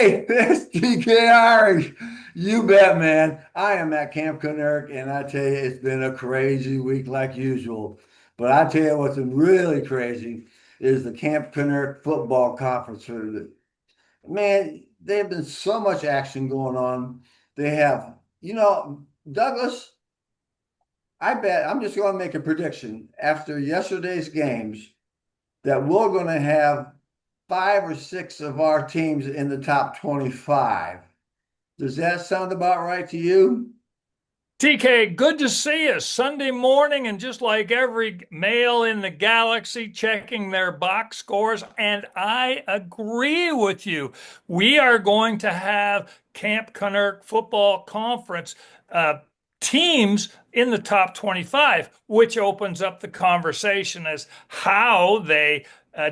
Hey, it's TK Irish. You bet, man. I am at Camp Connerk, and I tell you, it's been a crazy week like usual. But I tell you what's been really crazy is the Camp Connerk Football Conference. Man, there's been so much action going on. They have, Douglas, I bet I'm just going to make a prediction after yesterday's games that we're going to have five or six of our teams in the top 25. Does that sound about right to you? TK, good to see you. Sunday morning, and just like every male in the galaxy, checking their box scores. And I agree with you. We are going to have Camp Connerk Football Conference teams in the top 25, which opens up the conversation as how they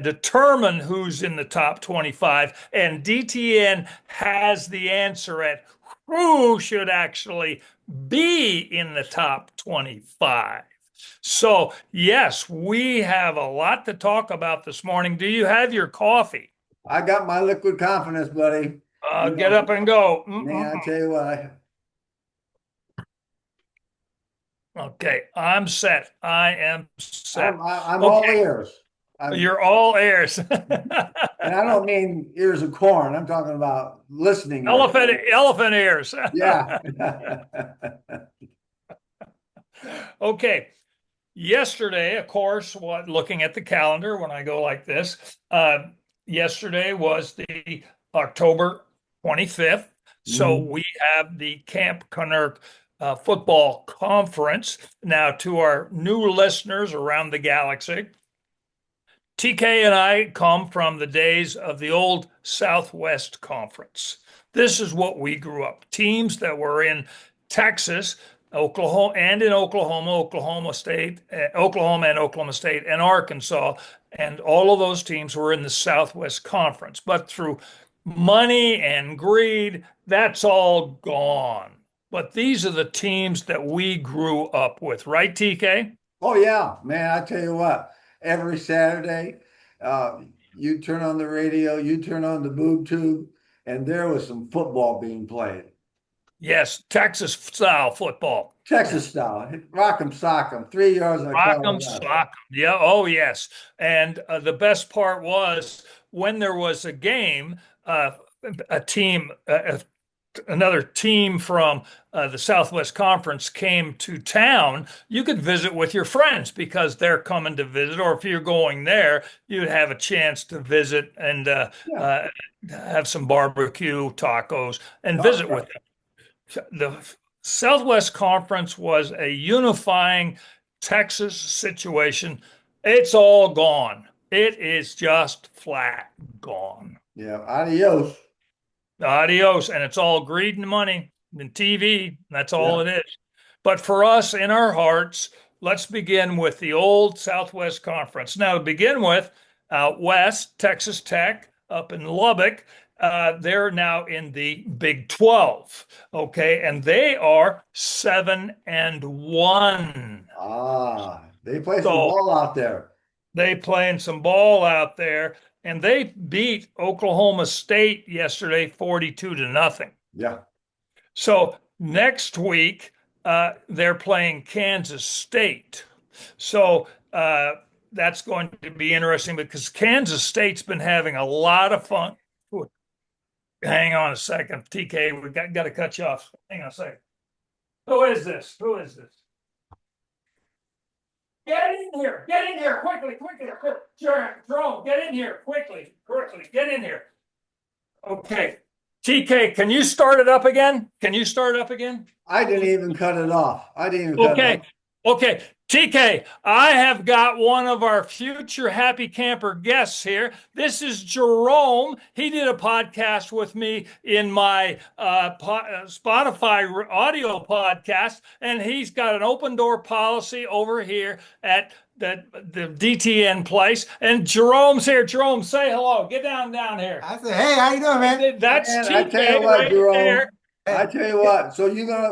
determine who's in the top 25. And DTN has the answer at who should actually be in the top 25. So, yes, we have a lot to talk about this morning. Do you have your coffee? I got my liquid confidence, buddy. Get up and go. Man, I tell you what, Okay, I'm set. I am set. I'm all Okay, ears. you're all ears. And I don't mean ears of corn. I'm talking about listening ears. Elephant ears. Yeah. Okay. Yesterday, of course, looking at the calendar when I go like this, yesterday was the October 25th. So Mhm. we have the Camp Connerk Football Conference. Now, to our new listeners around the galaxy, TK and I come from the days of the old Southwest Conference. This is what we grew up. Teams that were in Texas, Oklahoma, and in Oklahoma State, Oklahoma and Oklahoma State, and Arkansas, and all of those teams were in the Southwest Conference. But through money and greed, that's all gone. But these are the teams that we grew up with, right, TK? Oh yeah, man, I tell you what, every Saturday, uh, you turn on the radio, you turn on the boob tube, and there was some football being played. Yes, Texas style football. Texas style, rock 'em, sock 'em, 3 yards and a Rock call 'em, it up. sock 'em. Yeah. Oh, yes. And the best part was when there was a game, a team, another team from the Southwest Conference came to town. You could visit with your friends because they're coming to visit, or if you're going there, you'd have a chance to visit and Yeah. uh, have some barbecue, tacos, and Oh, visit yeah. with them. The Southwest Conference was a unifying Texas situation. It's all gone. It is just flat gone. Yeah. Adios. Adios. And it's all greed and money and TV. That's all Yeah. it is. But for us in our hearts, let's begin with the old Southwest Conference. Now, to begin with, out west, Texas Tech up in Lubbock, they're now in the Big 12. Okay. And they are 7-1. They play some So ball out there. they playing some ball out there, and they beat Oklahoma State yesterday 42 to nothing. Yeah. So next week they're playing Kansas State. So that's going to be interesting because Kansas State's been having a lot of fun. Ooh, hang on a second, TK. We got to cut you off. Hang on a second. Who is this? Who is this? Get in here! Get in here quickly! Quickly! Jerome, get in here quickly! Quickly! Get in here! Okay. TK, can you start it up again? Can you start it up again? I didn't even cut it off. I didn't even cut it Okay. off. Okay. TK, I have got one of our future happy camper guests here. This is Jerome. He did a podcast with me in my Spotify audio podcast, and he's got an open door policy over here at the DTN place. And Jerome's here. Jerome, say hello. Get down here. I said, hey, how you doing, man? That's Man, I tell you TK what, right there. Jerome. I tell you what. So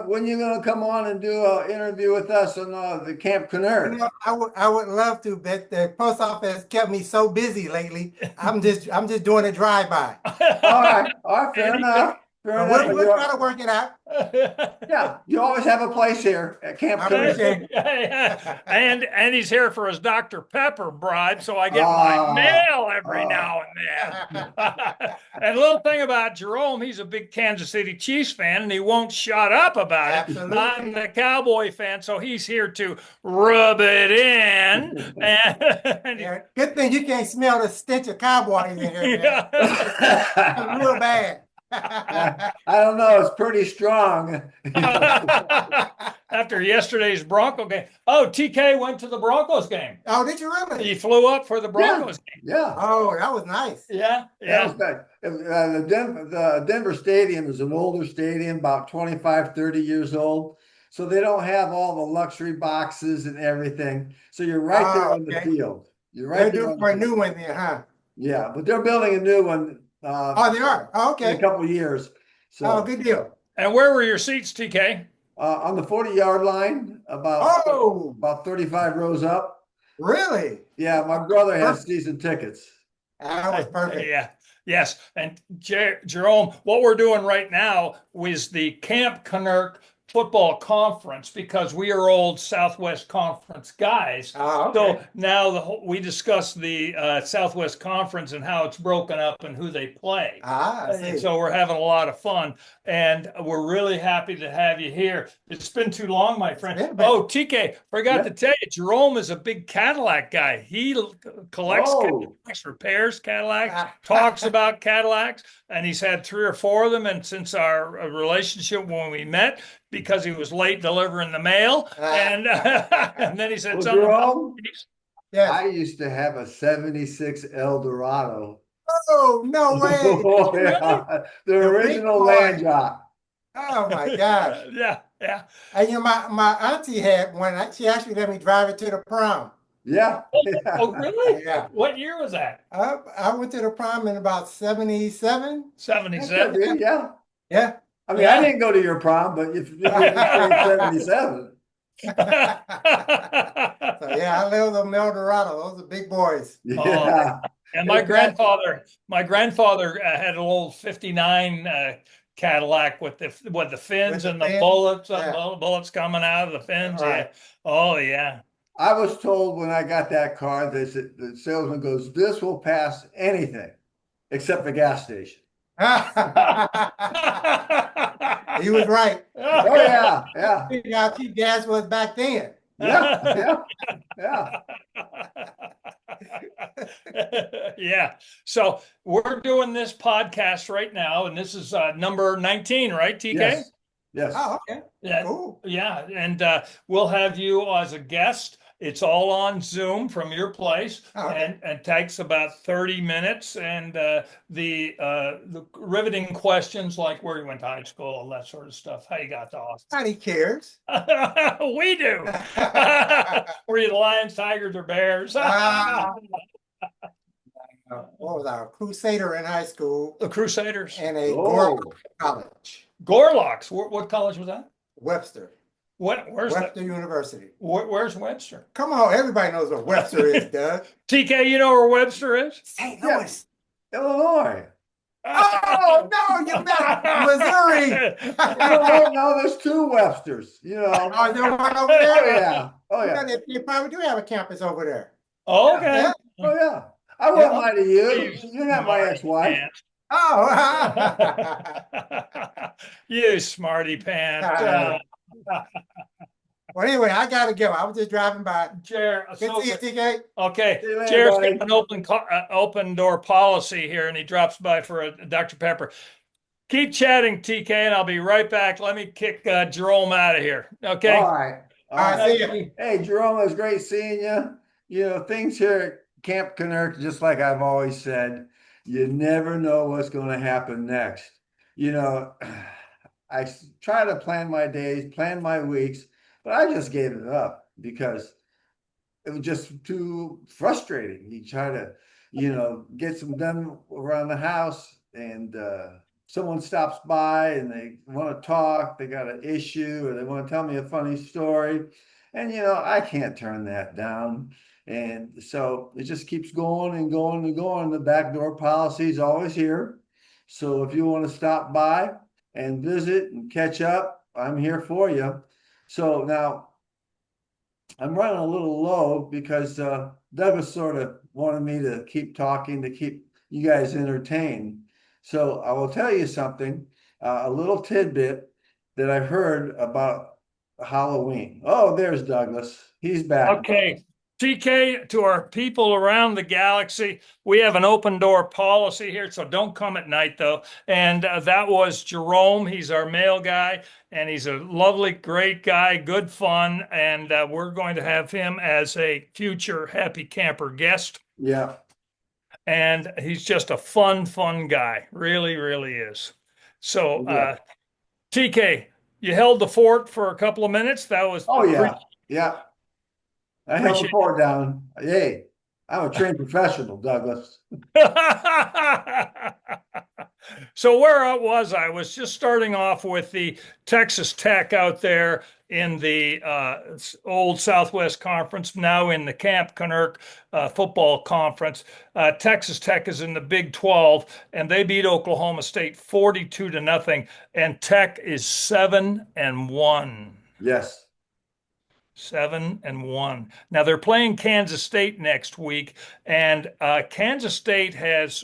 when you gonna come on and do an interview with us on the Camp Canary? I would love to, but the post office kept me so busy lately. I'm just doing a drive-by. All right, fair enough. Fair But enough. we'll try to work it out. Yeah, you always have a place here at Camp I Canary. appreciate Yeah. And he's here for his Dr. Pepper bribe, so I get my Ah, mail every ah. now and then. And a little thing about Jerome, he's a big Kansas City Chiefs fan, and he won't shut up about it. Absolutely. I'm the Cowboy fan, so he's here to rub it in. And Yeah, good thing you can't smell the stench of cowboys in here, man. yeah. It's real bad. I don't know. It's pretty strong. After yesterday's Bronco game. Oh, TK went to the Broncos game. Oh, did you really? He flew up for the Broncos game. Yeah. Oh, that was nice. Yeah, That yeah. was good. The Denver Stadium is an older stadium, about 25, 30 years old. So they don't have all the luxury boxes and everything. So you're right there on the okay. field. You're They're right there. due for a new one then, huh? Yeah, but they're building a new one Oh, they are. Oh, in a okay. couple of years. Oh, So good deal. And where were your seats, TK? on the 40-yard line, about Oh, 35 rows up. really? Yeah, my brother has season tickets. That was perfect. Yeah. Yes. And Jerome, what we're doing right now is the Camp Canuck Football Conference, because we are old Southwest Conference guys. Oh, So okay. now we discussed the Southwest Conference and how it's broken up and who they play. I And see. so we're having a lot of fun, and we're really happy to have you here. It's been too long, my friend. been a bit. Oh, TK, forgot to tell you, Jerome is a big Cadillac guy. He collects Cadillacs, repairs Cadillacs, talks about Cadillacs, and he's had 3 or 4 of them. And since our relationship when we met, because he was late delivering the mail, and and then he said Well, something about Jerome, Yes. I used to have a 76 Eldorado. Oh, no way. Oh, yeah. The The original big land boy. job. Oh my gosh. Yeah, yeah. And my auntie had one. She actually let me drive it to the prom. Yeah. Oh, really? Yeah. What year was that? I went to the prom in about 77. That 77. could be, yeah. Yeah. I mean, Yeah. I didn't go to your prom, but if you say 77. So yeah, I love them Eldorado. Those are big boys. Yeah. And my grandfather had an old '59 Cadillac with the fins With the and the fins? bullets, Yeah. bullets coming out of the fins. Right. Yeah. Oh yeah. I was told when I got that car, the salesman goes, "This will pass anything except the gas station." He was right. Oh yeah, yeah, Figure out how cheap gas was back then. yeah, yeah. Yeah. So we're doing this podcast right now, and this is number 19, right, TK? Yes, yes. Oh, okay. Yeah. Cool. Yeah. And we'll have you as a guest. It's all on Zoom from your place, Oh, okay. and takes about 30 minutes. And the riveting questions like where you went to high school, all that sort of stuff, how you got to Austin. Nobody cares. We do. Were you the Lions, Tigers, or Bears? What was I? A Crusader in high school The Crusaders. and a Oh. college. Gorlocks. What college was that? Webster. Where's Webster University. Where's Webster? Come on, everybody knows what Webster is, Doug. TK, you know where Webster is? St. Yeah. Louis. Illinois. Oh, no, you meant Missouri. No, there's 2 Websters. You know. Oh, there one over Oh there? yeah, oh yeah, They probably do have a campus over there. Okay. Yeah. oh yeah. I wouldn't lie to you. You're not my Smarty ex-wife. Oh, pants. You smarty pants. well, anyway, I gotta go. I was just driving by. Jer, Good to see you, TK. okay, See you later, Jared's buddy. got an open door policy here, and he drops by for a Dr. Pepper. Keep chatting, TK, and I'll be right back. Let me kick Jerome out of here. Okay. All right. All right, see you. Hey, Jerome, it was great seeing you. You know, things here at Camp Canuck, just like I've always said, you never know what's going to happen next. You know, I try to plan my days, plan my weeks, but I just gave it up because it was just too frustrating. You try to, get some done around the house, and someone stops by and they want to talk, they got an issue, or they want to tell me a funny story. And, I can't turn that down. And so it just keeps going and going and going. The backdoor policy is always here. So if you want to stop by and visit and catch up, I'm here for you. So now I'm running a little low because Douglas sort of wanted me to keep talking to keep you guys entertained. So I will tell you something, a little tidbit that I heard about Halloween. Oh, there's Douglas. He's back. Okay. TK, to our people around the galaxy, we have an open door policy here, so don't come at night though. And that was Jerome. He's our mail guy, and he's a lovely, great guy, good fun. And we're going to have him as a future Happy Camper guest. Yeah. And he's just a fun guy. Really, really is. So, Yeah. TK, you held the fort for a couple of minutes. That was Oh, yeah. Yeah. I held the appreciate fort down. Hey, I'm a trained professional, Douglas. So where was I? Was just starting off with the Texas Tech out there in the old Southwest Conference, now in the Camp Canuck Football Conference. Texas Tech is in the Big 12, and they beat Oklahoma State 42-0, and Tech is 7-1. Yes. 7-1. Now they're playing Kansas State next week, and Kansas State has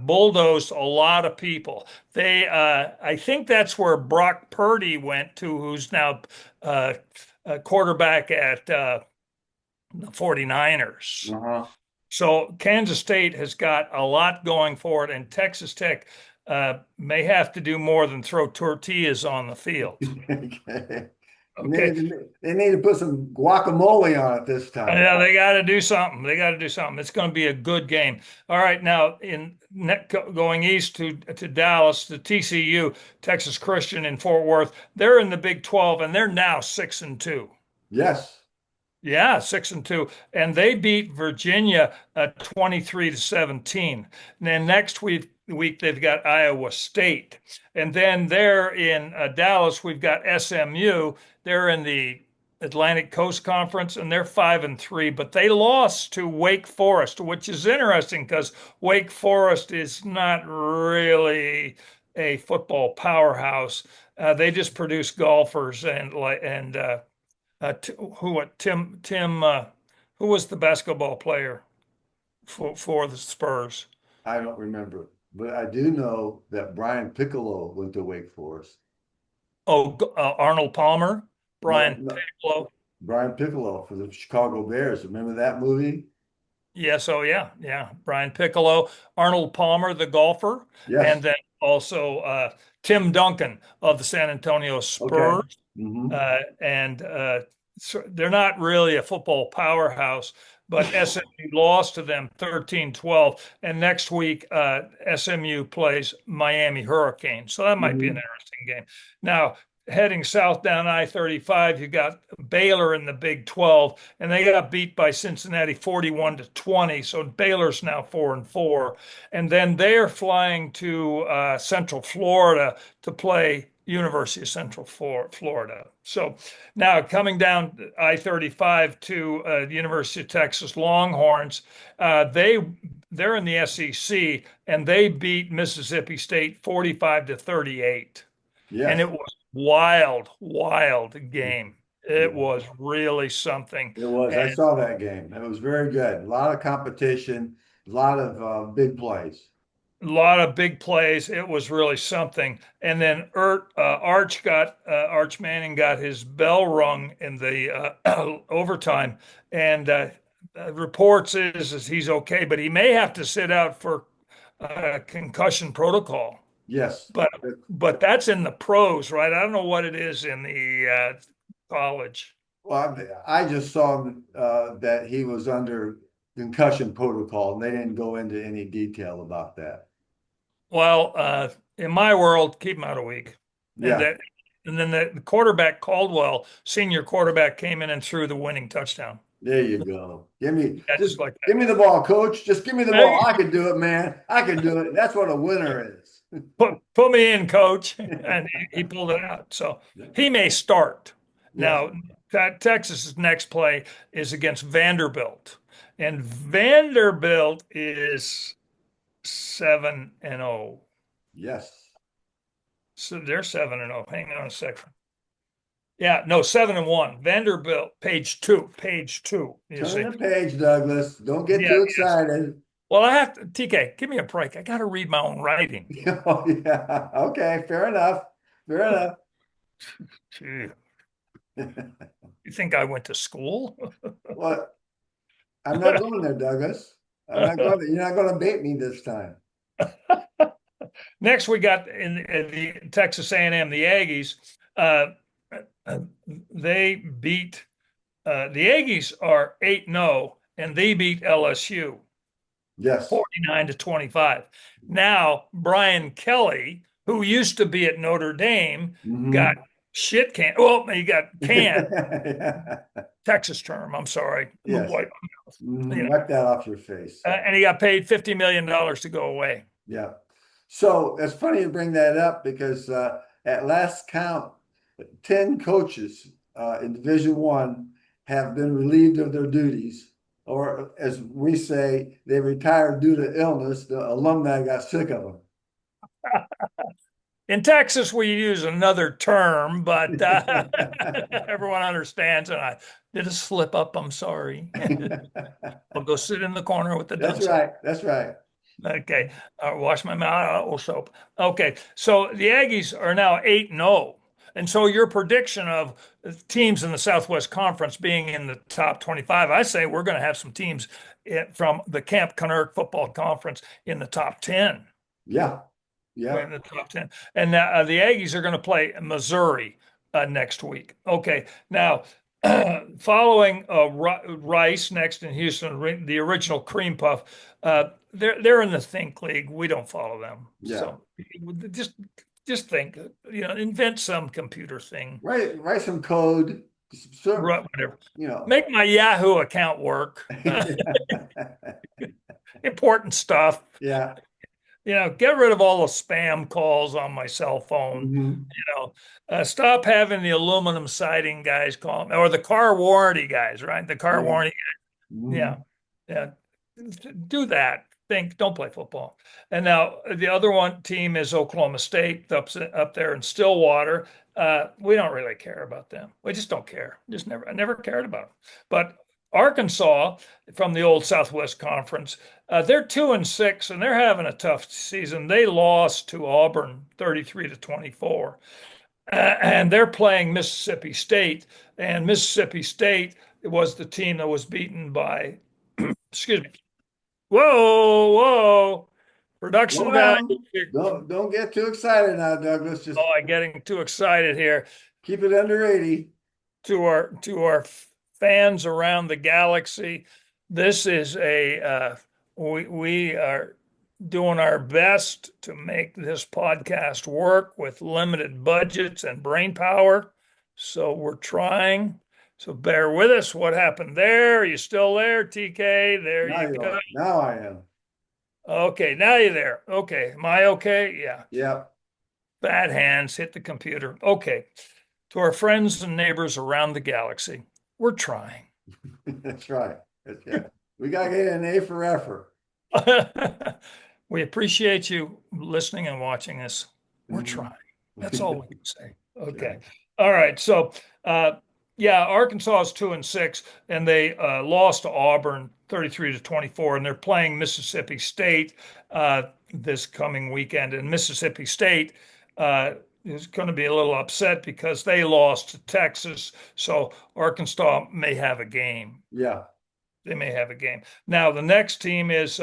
bulldozed a lot of people. I think that's where Brock Purdy went to, who's now a quarterback at the 49ers. Uh-huh. So Kansas State has got a lot going for it, and Texas Tech may have to do more than throw tortillas on the field. Okay. Okay. They need to put some guacamole on it this time. Yeah, they got to do something. They got to do something. It's going to be a good game. All right, now going east to Dallas, the TCU, Texas Christian in Fort Worth, they're in the Big 12, and they're now 6-2. Yes. Yeah, 6-2, and they beat Virginia 23-17. And then next week they've got Iowa State, and then there in Dallas we've got SMU. They're in the Atlantic Coast Conference, and they're 5-3, but they lost to Wake Forest, which is interesting because Wake Forest is not really a football powerhouse. They just produce golfers and Tim who was the basketball player for the Spurs? I don't remember, but I do know that Brian Piccolo went to Wake Forest. Oh, Arnold Palmer, Brian No, Piccolo. Brian Piccolo for the Chicago Bears. Remember that movie? Yes, oh yeah. Brian Piccolo, Arnold Palmer, the golfer, Yes. and then also Tim Duncan of the San Antonio Spurs. Okay. Mm-hmm. So they're not really a football powerhouse, but SMU lost to them 13-12. And next week, SMU plays Miami Hurricanes. So that might be an interesting game. Now, heading south down I-35, you got Baylor in the Big 12, and they got beat by Cincinnati 41-20. So Baylor's now 4-4. And then they're flying to Central Florida to play University of Central Florida. So now coming down I-35 to the University of Texas Longhorns, they're in the SEC, and they beat Mississippi State 45-38. Yes. And it was wild game. It was really something. It was. I saw that game. It was very good. A lot of competition, a lot of big plays. A lot of big plays. It was really something. And then Arch Manning got his bell rung in the overtime, and reports is he's okay, but he may have to sit out for concussion protocol. Yes. But that's in the pros, right? I don't know what it is in the college. Well, I just saw that he was under concussion protocol, and they didn't go into any detail about that. Well, in my world, keep him out a week. Yeah. And then the quarterback, Caldwell, senior quarterback, came in and threw the winning touchdown. There you go. Give me Give me the ball, coach. Just give me the ball. I can do it, man. I can do it. That's what a winner is. Put me in, coach. And he pulled it out. So he may start. Yes. Now, Texas's next play is against Vanderbilt. And Vanderbilt is 7-0. Yes. So they're 7-0. Hang on a second. Yeah, no, 7-1. Vanderbilt, page two. You see. Turn the page, Douglas. Don't get Yeah, too yes. excited. Well, I have to, TK, give me a break. I got to read my own writing. Oh, yeah. Okay, fair enough. Fair enough. Gee, you think I went to school? Well, I'm not going there, Douglas. I'm not going. You're not going to bait me this time. Next, we got in the Texas A&M, the Aggies. Uh, uh, they beat the Aggies are 8-0, and they beat LSU Yes. 49-25. Now, Brian Kelly, who used to be at Notre Dame, got shit canned. Well, he got canned. Texas term. I'm sorry. Yes. Wipe Wipe that off your face. and he got paid $50 million to go away. Yeah. So it's funny you bring that up because at last count, 10 coaches in Division One have been relieved of their duties, or as we say, they retired due to illness. The alumni got sick of them. In Texas, we use another term, but everyone understands. And I did a slip up. I'm sorry. I'll go sit in the corner with the That's dunce. right. That's right. Okay. Wash my mouth with soap. Okay. So the Aggies are now 8-0. And so your prediction of teams in the Southwest Conference being in the top 25, I say we're going to have some teams from the Camp Connerk Football Conference in the top 10. Yeah. Yeah. In the top 10. And the Aggies are going to play Missouri next week. Okay. Now, following Rice next in Houston, the original Cream Puff, they're in the Think League. We don't follow them. Yeah. So just think, invent some computer thing. Write some code. Whatever. Make my Yahoo account work. Important stuff. Yeah. Get rid of all the spam calls on my cell phone. Stop having the aluminum siding guys call me, or the car warranty guys, right? The car warranty guys. Yeah. Do that. Don't play football. And now the other team is Oklahoma State up there in Stillwater. We don't really care about them. We just don't care. I never cared about them. But Arkansas from the old Southwest Conference, they're 2-6 and they're having a tough season. They lost to Auburn 33-24. And they're playing Mississippi State, and Mississippi State was the team that was beaten by, excuse me. Whoa. Production value. Don't get too excited now, Douglas. I'm getting too excited here. Keep it under 80. To our fans around the galaxy, this is we are doing our best to make this podcast work with limited budgets and brain power. So we're trying. So bear with us. What happened there? Are you still there, TK? There you go. Now I am. Okay, now you're there. Okay, am I okay? Yeah. Yeah. Bad hands hit the computer. Okay. To our friends and neighbors around the galaxy, we're trying. That's right. We got to get an A for effort. We appreciate you listening and watching us. We're trying. That's all we can say. Okay. All right. So, Arkansas is 2-6, and they lost to Auburn 33-24, and they're playing Mississippi State this coming weekend. And Mississippi State is going to be a little upset because they lost to Texas. So Arkansas may have a game. Yeah. They may have a game. Now, the next team is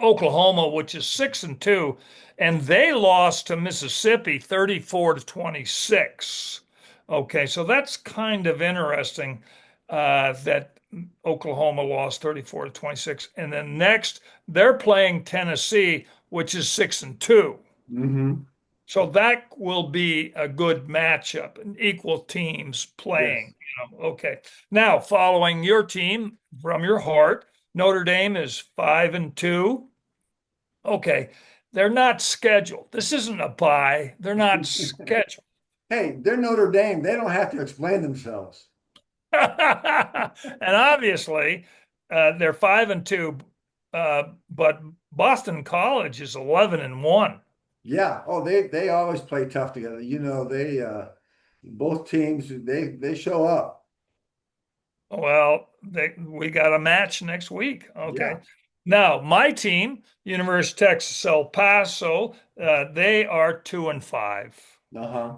Oklahoma, which is 6-2, and they lost to Mississippi 34-26. Okay, so that's kind of interesting that Oklahoma lost 34-26. And then next, they're playing Tennessee, which is 6-2. So that will be a good matchup, and equal teams playing. Yes. Okay. Now, following your team from your heart, Notre Dame is 5-2. Okay. They're not scheduled. This isn't a bye. They're not scheduled. Hey, they're Notre Dame. They don't have to explain themselves. And obviously, they're 5-2, but Boston College is 11-1. Yeah. Oh, they always play tough together. They both teams they show up. Well, we got a match next week. Okay. Yeah. Now, my team, University of Texas El Paso, they are 2-5. Uh-huh.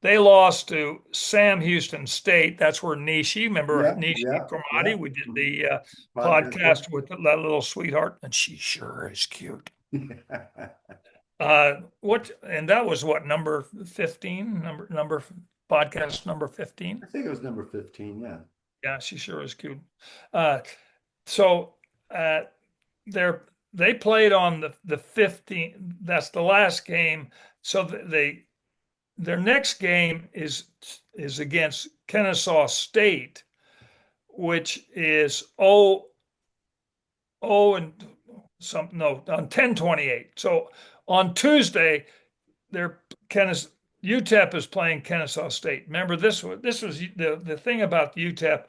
They lost to Sam Houston State. That's where Nishi, remember Yeah. Nishi Yeah. Yeah. Kurmati? We did Mhm. the Podcast. podcast with that little sweetheart, and she sure is cute. And that was what, number 15? Number podcast number 15? I think it was number 15. Yeah. Yeah, she sure is cute. Uh, so uh, they're they played on the 15th. That's the last game. So their next game is against Kennesaw State, which is and some no on 10/28. So on Tuesday, they're Kennesaw UTEP is playing Kennesaw State. Remember this was the thing about UTEP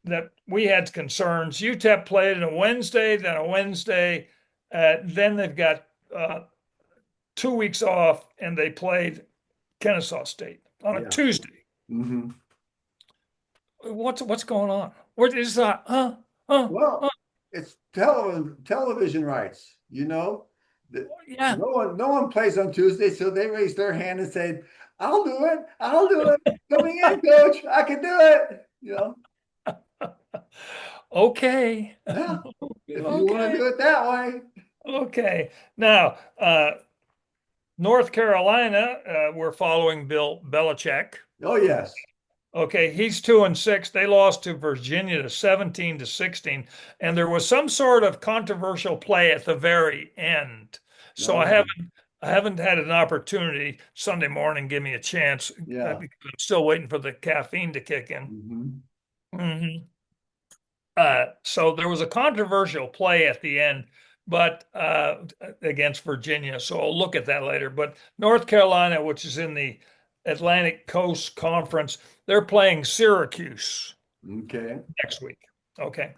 that we had concerns. UTEP played on a Wednesday, then a Wednesday, then they've got 2 weeks off, and they played Kennesaw State on a Yeah. Tuesday. Hmm. What's going on? What is that? Well, it's television rights. Yeah. No one plays on Tuesday, so they raise their hand and say, "I'll do it. I'll do it. Coming in, coach. I can do it." Okay. Yeah. If you want to do it that way. Okay. Now, North Carolina, we're following Bill Belichick. Oh yes. Okay, he's 2-6. They lost to Virginia to 17-16, and there was some sort of controversial play at the very end. So No. I haven't had an opportunity Sunday morning. Give me a chance. Yeah. Because I'm still waiting for the caffeine to kick in. Hmm. So there was a controversial play at the end, but against Virginia. So I'll look at that later. But North Carolina, which is in the Atlantic Coast Conference, they're playing Syracuse Okay. next week. Okay.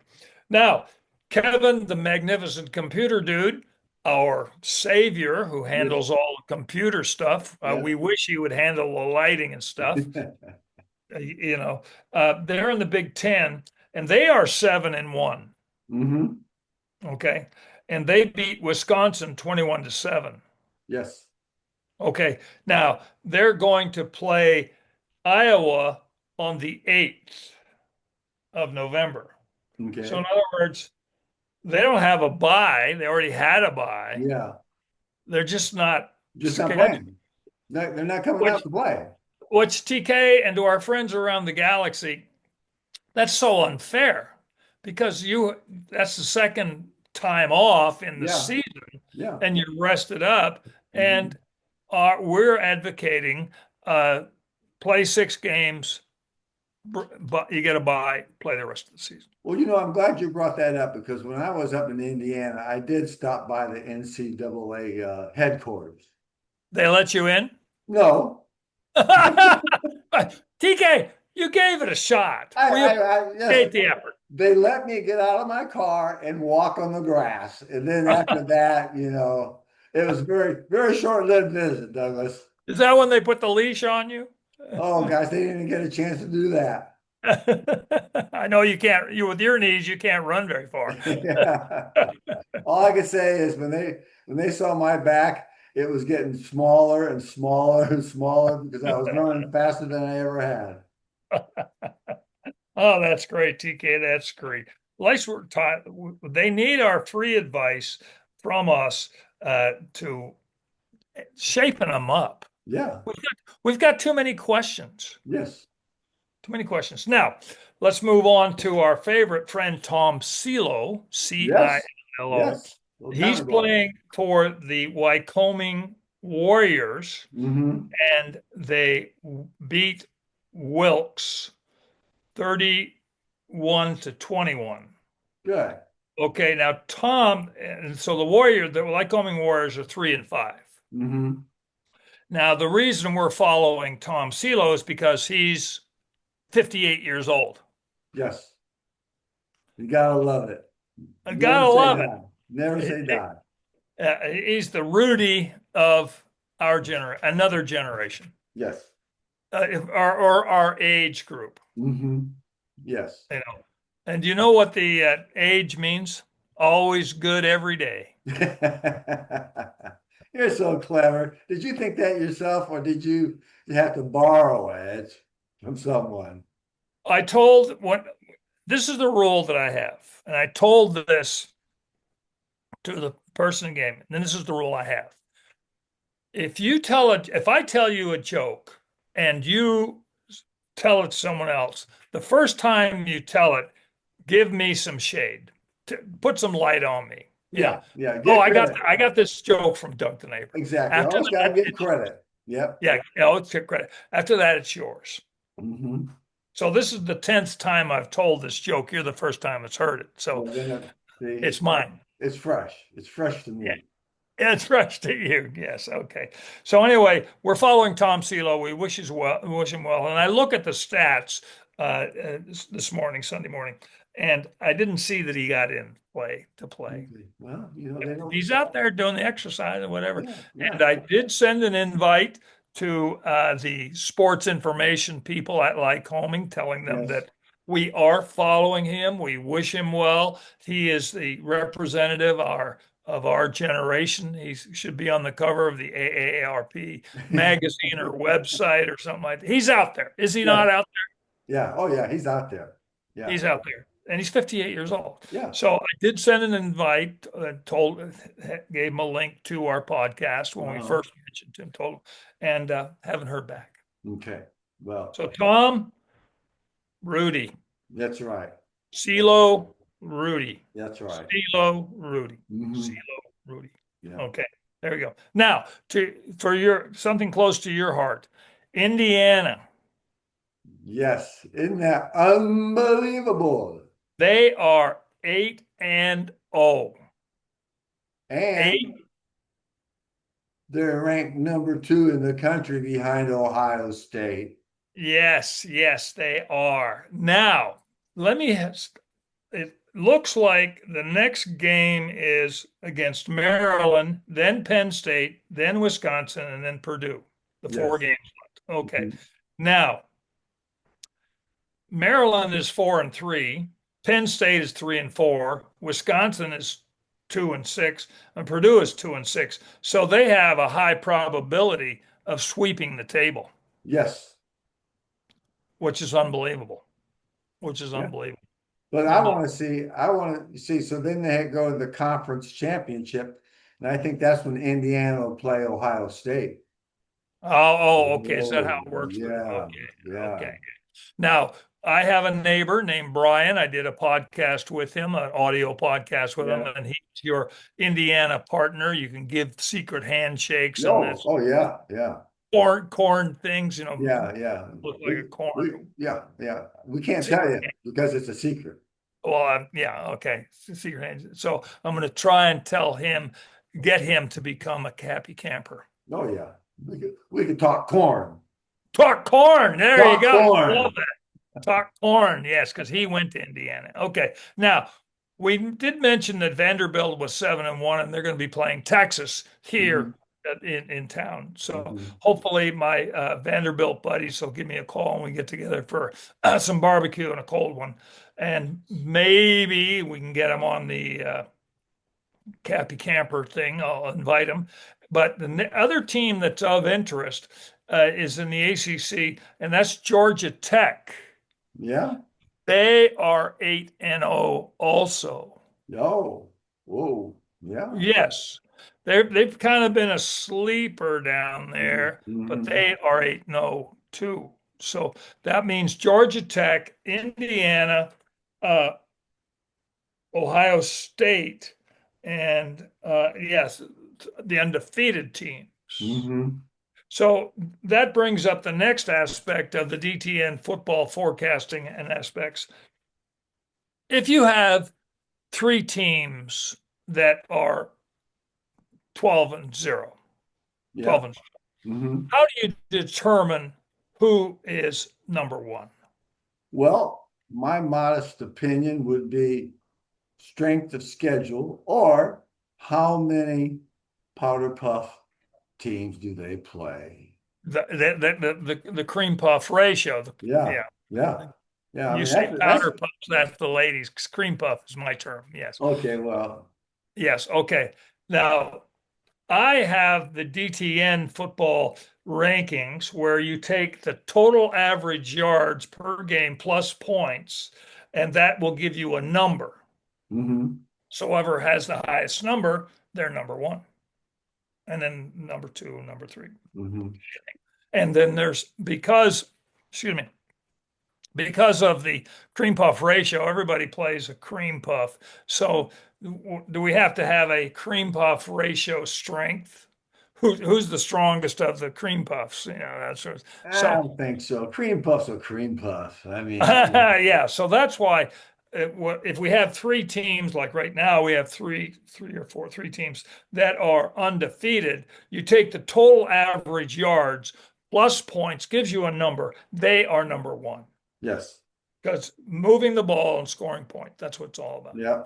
Now, Kevin, the magnificent computer dude, our savior who handles all the computer stuff. Yes. We wish he would handle the lighting and stuff. They're in the Big Ten, and they are 7-1. Hmm. Okay. And they beat Wisconsin 21-7. Yes. Okay. Now they're going to play Iowa on the 8th of November. Okay. So in other words, they don't have a bye. They already had a bye. Yeah. They're just not playing. They're not coming out to play. Which TK and to our friends around the galaxy, that's so unfair because that's the second time off in the season, and you're rested up, and we're advocating play 6 games, but you get a bye, play the rest of the season. Well, I'm glad you brought that up because when I was up in Indiana, I did stop by the NCAA headquarters. They let you in? No. TK, you gave it a shot. Yes, the effort. They let me get out of my car and walk on the grass. And then after that, it was very, very short-lived visit, Douglas. Is that when they put the leash on you? Oh, gosh, they didn't get a chance to do that. I know you can't, with your knees, you can't run very far. Yeah. All I could say is when they saw my back, it was getting smaller and smaller and smaller because I was running faster than I ever had. Oh, that's great, TK. That's great. They need our free advice from us to shaping them up. Yeah. We've got too many questions. Yes. Too many questions. Now, let's move on to our favorite friend, Tom Cilo, C-I-L-O. Yes. He's playing for the Wyoming Warriors, and they beat Wilkes 31-21. Good. Okay, now Tom, and so the Lycoming Warriors are 3-5. Mm-hmm. Now the reason we're following Tom Silo is because he's 58 years old. Yes. You gotta love it. I Never gotta say love it. die. Never say die. He's the Rudy of another generation, Yes. or our age group. Mm-hmm. Yes. You know, and you know what the age means? Always good every day. You're so clever. Did you think that yourself, or did you have to borrow it from someone? I told what this is the rule that I have, and I told this to the person in game. And this is the rule I have. If I tell you a joke and you tell it to someone else, the first time you tell it, give me some shade, put some light on me. Yeah, Yeah. yeah. Oh, Get credit. I got this joke from Doug the neighbor. Exactly. After Always got to that, get credit. Yep. yeah, it's get credit. After that, it's yours. Mm-hmm. So this is the 10th time I've told this joke. You're the first time it's heard it. So Well, then see, it's mine. it's fresh. It's fresh to Yeah. me. It's fresh to you. Yes. Okay. So anyway, we're following Tom Silo. We wish him well. And I look at the stats this morning, Sunday morning, and I didn't see that he got in to play. Okay. Well, they don't. He's out there doing the exercise or whatever. Yeah, yeah. And I did send an invite to the sports information people at Lycoming, telling them Yes. that we are following him. We wish him well. He is the representative of our generation. He should be on the cover of the AARP magazine or website or something like that. He's out there. Is he Yeah. not out Yeah. Oh, yeah. He's out there. there? Yeah. He's out there. And he's 58 years old. Yeah. So I did send an invite, gave him a link to our podcast when we first mentioned him, told him, and haven't heard back. Okay. Well, So Tom, Rudy, that's right. CeeLo, Rudy, That's right. CeeLo, Rudy, Mhm. CeeLo, Rudy. Yeah. Okay, there we go. Now, for your something close to your heart, Indiana. Yes. Isn't that unbelievable? They are 8-0. And 8. they're ranked number 2 in the country behind Ohio State. Yes, they are. Now, it looks like the next game is against Maryland, then Penn State, then Wisconsin, and then Purdue. The 4 Yes. games left. Okay. Mhm. Now, Maryland is 4-3, Penn State is 3-4, Wisconsin is 2-6, and Purdue is 2-6. So they have a high probability of sweeping the table, Yes. which is unbelievable. Yeah. Unbelievable. But I want to see, so then they go to the conference championship, and I think that's when Indiana will play Ohio State. Okay. Is that how it Oh, works? yeah, Okay. yeah. Okay. Now, I have a neighbor named Brian. I did a podcast with him, an audio podcast with him, Yeah. and he's your Indiana partner. You can give secret handshakes and No, that's oh yeah, yeah, corn things, yeah, yeah. look like a corn. Yeah, yeah. We can't tell you because it's a secret. Well, yeah, okay. Secret hands. So I'm going to try and get him to become a Cappy camper. Oh yeah. We could talk corn. Talk corn. There Talk you go. corn. I love that. Talk corn. Yes, because he went to Indiana. Okay. Now, we did mention that Vanderbilt was 7-1, and they're going to be playing Texas here in town. So hopefully my Vanderbilt buddies will give me a call and we get together for some barbecue and a cold one. And maybe we can get them on the Cappy Camper thing. I'll invite them. But the other team that's of interest is in the ACC, and that's Georgia Tech. Yeah. They are 8-0 also. Oh, whoa, yeah. Yes. They've kind of been a sleeper down there, but they are 8-0 too. So that means Georgia Tech, Indiana, Ohio State, and yes, the undefeated teams. So that brings up the next aspect of the DTN football forecasting and aspects. If you have three teams that are 12-0, Yeah. 12 and Hmm. how do you determine who is number one? Well, my modest opinion would be strength of schedule or how many powder puff teams do they play? The cream puff ratio. Yeah, Yeah. yeah, yeah. I You mean, say that's powder puffs, that's the ladies. Cream puff is my term. Yes. okay. Well, Yes. Okay. Now, I have the DTN football rankings where you take the total average yards per game plus points, and that will give you a number. hmm. So whoever has the highest number, they're number one. And then number two, number three. Hmm. And then excuse me, because of the cream puff ratio, everybody plays a cream puff. So do we have to have a cream puff ratio strength? Who's the strongest of the cream puffs? You know, that sort of, I so don't think so. Cream puffs are cream puffs. I mean, yeah, so that's why if we have three teams, like right now, we have three teams that are undefeated. You take the total average yards plus points, gives you a number. They are number one yes, because moving the ball and scoring point, that's what it's all about. yeah,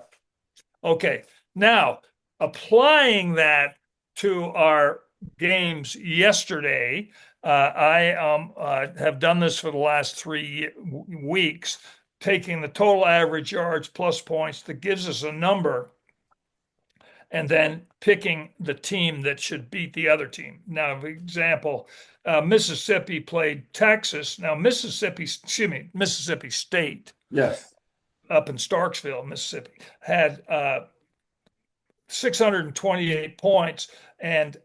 Okay, now applying that to our games yesterday, I have done this for the last 3 weeks, taking the total average yards plus points that gives us a number, and then picking the team that should beat the other team. Now, for example, Mississippi played Texas. Now, Mississippi State yes. up in Starksville, Mississippi, had 628 points, and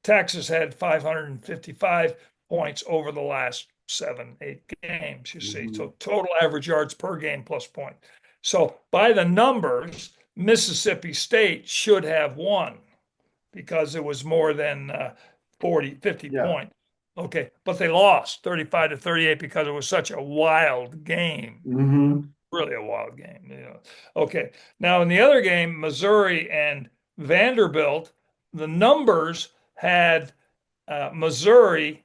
Texas had 555 points over the last 7, 8 games, you see. Hmm. So total average yards per game plus point. So by the numbers, Mississippi State should have won because it was more than 40, 50 Yeah. points. Okay, but they lost 35-38 because it was such a wild game. Hmm. Really a wild game. Okay. Now in the other game, Missouri and Vanderbilt, the numbers had Missouri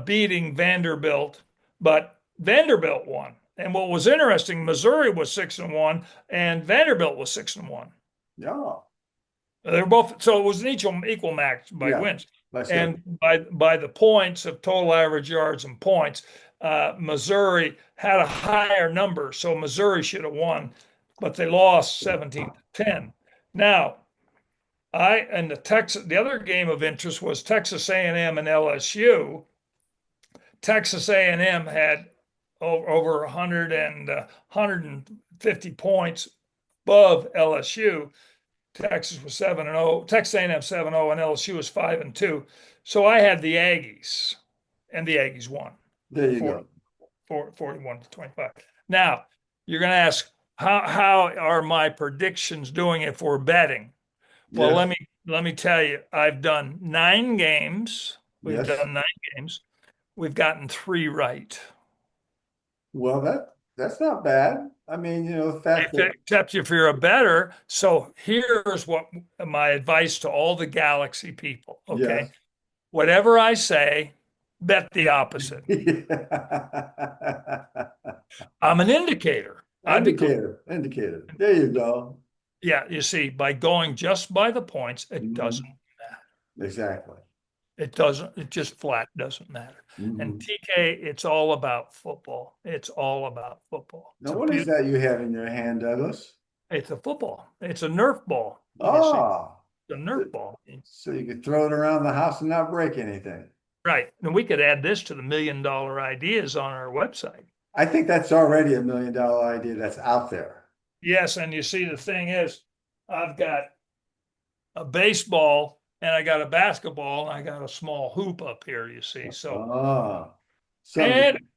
beating Vanderbilt, but Vanderbilt won. And what was interesting, Missouri was 6-1, and Vanderbilt was 6-1. Yeah. They're both, so it was an equal match by Yeah. wins. That's it. And by the points of total average yards and points, Missouri had a higher number, so Missouri should have won, but they lost 17-10. Now, the other game of interest was Texas A&M and LSU. Texas A&M had over 100 and 150 points above LSU. Texas was 7-0. Texas A&M 7-0, and LSU was 5-2. So I had the Aggies, and the Aggies won There you go. 41-25. Now you're going to ask, how are my predictions doing if we're betting? Well, Yes. let me tell you, I've done 9 games. We've Yes. done 9 games. We've gotten 3 right. Well, that's not bad. I mean, the fact that Except if you're a bettor. So here's what my advice to all the Galaxy people. Okay. yes. Whatever I say, bet the opposite. I'm an indicator. Indicator. There you go. Yeah, you see, by going just by the points, it Mhm. doesn't matter. Exactly. It just flat doesn't matter. And Mhm. TK, it's all about football. It's all about football. Now, what is that you have in your hand, Douglas? It's a football. It's a Nerf ball. You see, Ah, it's a Nerf ball. so you could throw it around the house and not break anything. Right. And we could add this to the $1 million ideas on our website. I think that's already a $1 million idea that's out there. Yes, and you see, the thing is, I've got a baseball and I got a basketball and I got a small hoop up here, you see. So, Ah, and something.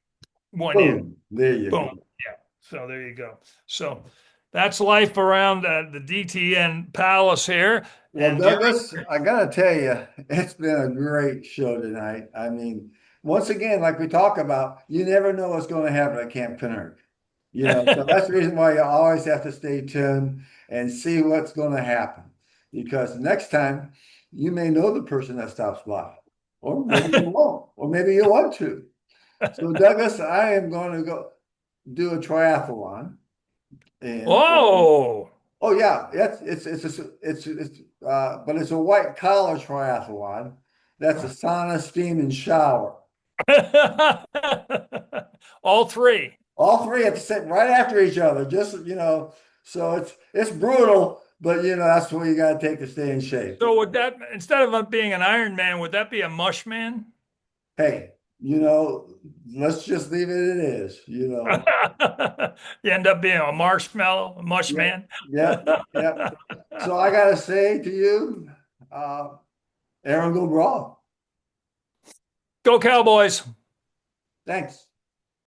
one in, Boom. There you boom. go. Yeah. So there you go. So that's life around the DTN Palace here. Well, And Douglas, I gotta tell you, it's been a great show tonight. I mean, once again, like we talk about, you never know what's going to happen at Camp Pinner. So that's the reason why you always have to stay tuned and see what's going to happen. Because next time you may know the person that stops by, or maybe you won't, or maybe you want to. So Douglas, I am going to go do a triathlon, and Whoa. oh yeah, but it's a white collar triathlon. That's a sauna, steam, and shower. All three. All three have to sit right after each other. So it's brutal, but that's what you got to take to stay in shape. So would that, instead of being an Iron Man, would that be a mush man? Hey, let's just leave it as it is. You end up being a marshmallow, a mush Yep, man. yep, yep. So I gotta say to you, Aaron, go Raw. Go Cowboys. Thanks.